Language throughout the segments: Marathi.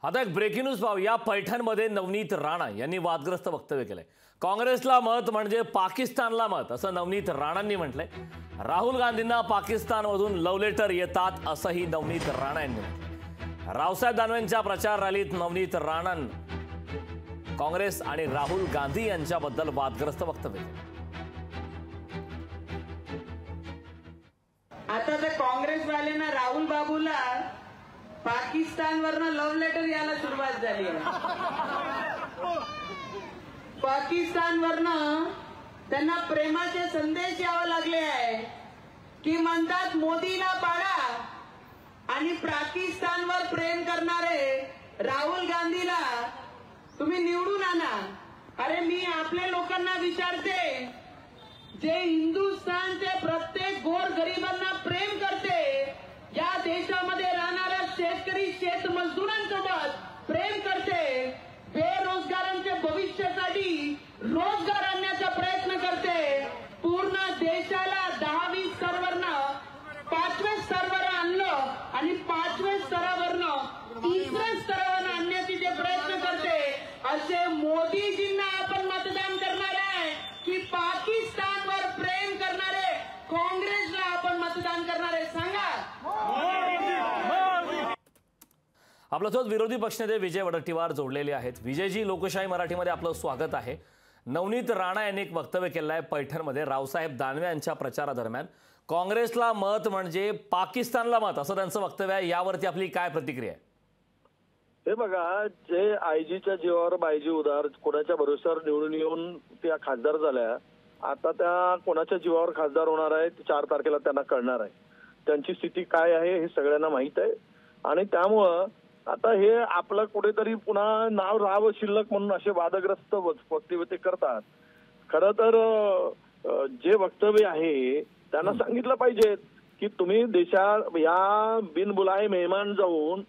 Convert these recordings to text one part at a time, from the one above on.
आता एक ब्रेकिंग न्यूज पाहूया। पैठणमध्ये नवनीत राणा यांनी वादग्रस्त वक्तव्य केलंय। काँग्रेसला मत म्हणजे पाकिस्तानला मत असं नवनीत राणांनी म्हटलंय। राहुल गांधींना पाकिस्तानमधून लव्ह लेटर येतात असंही नवनीत राणा यांनी म्हटलं। रावसाहेब दानवेंच्या प्रचार रॅलीत नवनीत राणां काँग्रेस आणि राहुल गांधी यांच्याबद्दल वादग्रस्त वक्तव्य केलं। आता तर काँग्रेसवाल्यांना राहुल बाबूला पाकिस्तानवरनं लव्ह लेटर यायला सुरुवात झाली आहे। पाकिस्तानवरनं त्यांना प्रेमाचे संदेश यावे लागले आहे की म्हणतात मोदीला पाडा आणि पाकिस्तानवर प्रेम करणारे राहुल गांधीला तुम्ही निवडून आणा। अरे मी आपल्या लोकांना विचारते, जे हिंदुस्थानचे प्रत्येक गोरगरिबांना प्रेम करते, या देशामध्ये राहणाऱ्या शेतकरी शेतमजदूरांसोबत प्रेम करते, बेरोजगारांच्या भविष्यासाठी रोजगार आणण्याचा प्रयत्न करते, पूर्ण देशाला 10वी स्तरावरनं 5व्या स्तरावर आणलं आणि 5व्या स्तरावरनं 3ऱ्या स्तरावर आणण्याचे जे प्रयत्न करते, असे मोदीजींना आपण मतदान करणार आहे की पाकिस्तानवर प्रेम करणारे काँग्रेसला आपण मतदान करणार आहे? सांगा। आपल्यासोबत विरोधी पक्षनेते विजय वडेट्टीवार जोडलेले आहेत। विजयजी, लोकशाही मराठीमध्ये आपलं स्वागत आहे। नवनीत राणा यांनी एक वक्तव्य केलं आहे पैठणमध्ये रावसाहेब दानवे यांच्या प्रचारादरम्यान। काँग्रेसला मत म्हणजे पाकिस्तानला मत असं त्यांचं वक्तव्य आहे। यावरती आपली काय प्रतिक्रिया आहे? हे बघा, जे आयजीच्या जीवावर बायजी उदार कोणाच्या भरोश्यावर निवडून येऊन त्या खासदार झाल्या, आता त्या कोणाच्या जीवावर खासदार होणार आहे 4 तारखेला त्यांना कळणार आहे। त्यांची स्थिती काय आहे हे सगळ्यांना माहित आहे आणि त्यामुळं आता हे आपलं कुठेतरी पुन्हा नाव राहावं शिल्लक म्हणून असे वादग्रस्त वक्तव्य ते करतात। खरं तर जे वक्तव्य आहे त्यांना सांगितलं पाहिजे की तुम्ही देशात या बिनबुलाए मेहमान जाऊन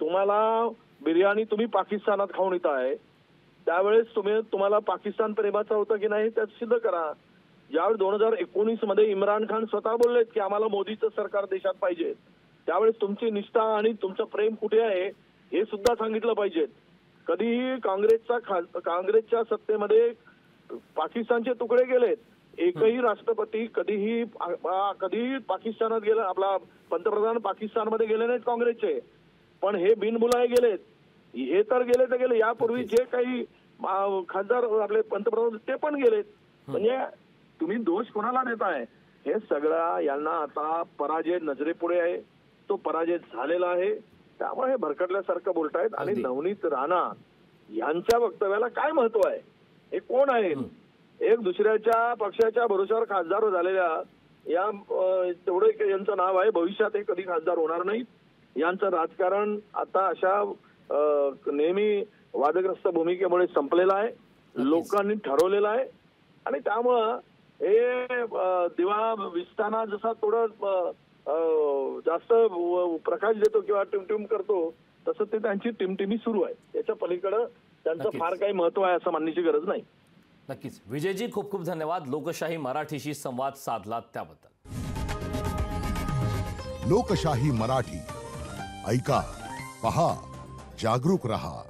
तुम्हाला बिर्याणी तुम्ही पाकिस्तानात खाऊन येत आहे, त्यावेळेस तुम्हाला पाकिस्तान प्रेमाचं होतं की नाही ते सिद्ध करा। ज्यावेळेस 2019 मध्ये इम्रान खान स्वतः बोललेत की आम्हाला मोदीचं सरकार देशात पाहिजे, त्यावेळेस तुमची निष्ठा आणि तुमचं प्रेम कुठे आहे हे सुद्धा सांगितलं पाहिजे। कधीही काँग्रेसच्या सत्तेमध्ये पाकिस्तानचे तुकडे गेलेत, एकही राष्ट्रपती कधीही पाकिस्तानात गेला, आपला पंतप्रधान पाकिस्तानमध्ये गेले नाहीत काँग्रेसचे, पण हे बिनबुलाए गेलेत। हे तर गेले यापूर्वी जे काही खासदार आपले पंतप्रधान ते पण गेलेत। म्हणजे तुम्ही दोष कोणाला देताय? हे सगळं यांना आता पराजय नजरेपुढे आहे, तो पराजय झालेला आहे, त्यामुळे हे भरकटल्यासारखं बोलतायत। आणि नवनीत राणा यांच्या वक्तव्याला काय महत्व आहे? हे कोण आहे? एक दुसऱ्याच्या पक्षाच्या भरोश्यावर खासदार झालेल्या या तेवढं यांचं नाव आहे, भविष्यात हे कधी खासदार होणार नाही। यांचं राजकारण आता अशा नेहमी वादग्रस्त भूमिकेमुळे संपलेलं आहे, लोकांनी ठरवलेलं आहे आणि त्यामुळं हे दिवा विसताना जसा थोडं जास्त प्रकाश देतो किंवा टिमटिम करतो, तसं ते त्यांची टिमटिमी सुरू आहे। त्याच्या पलीकडे त्यांचं फार काही महत्व आहे असं मानण्याची गरज नाही। नक्कीच विजयजी, खूप खूप धन्यवाद लोकशाही मराठीशी संवाद साधलात त्याबद्दल। लोकशाही मराठी ऐका, पहा, जागरूक रहा।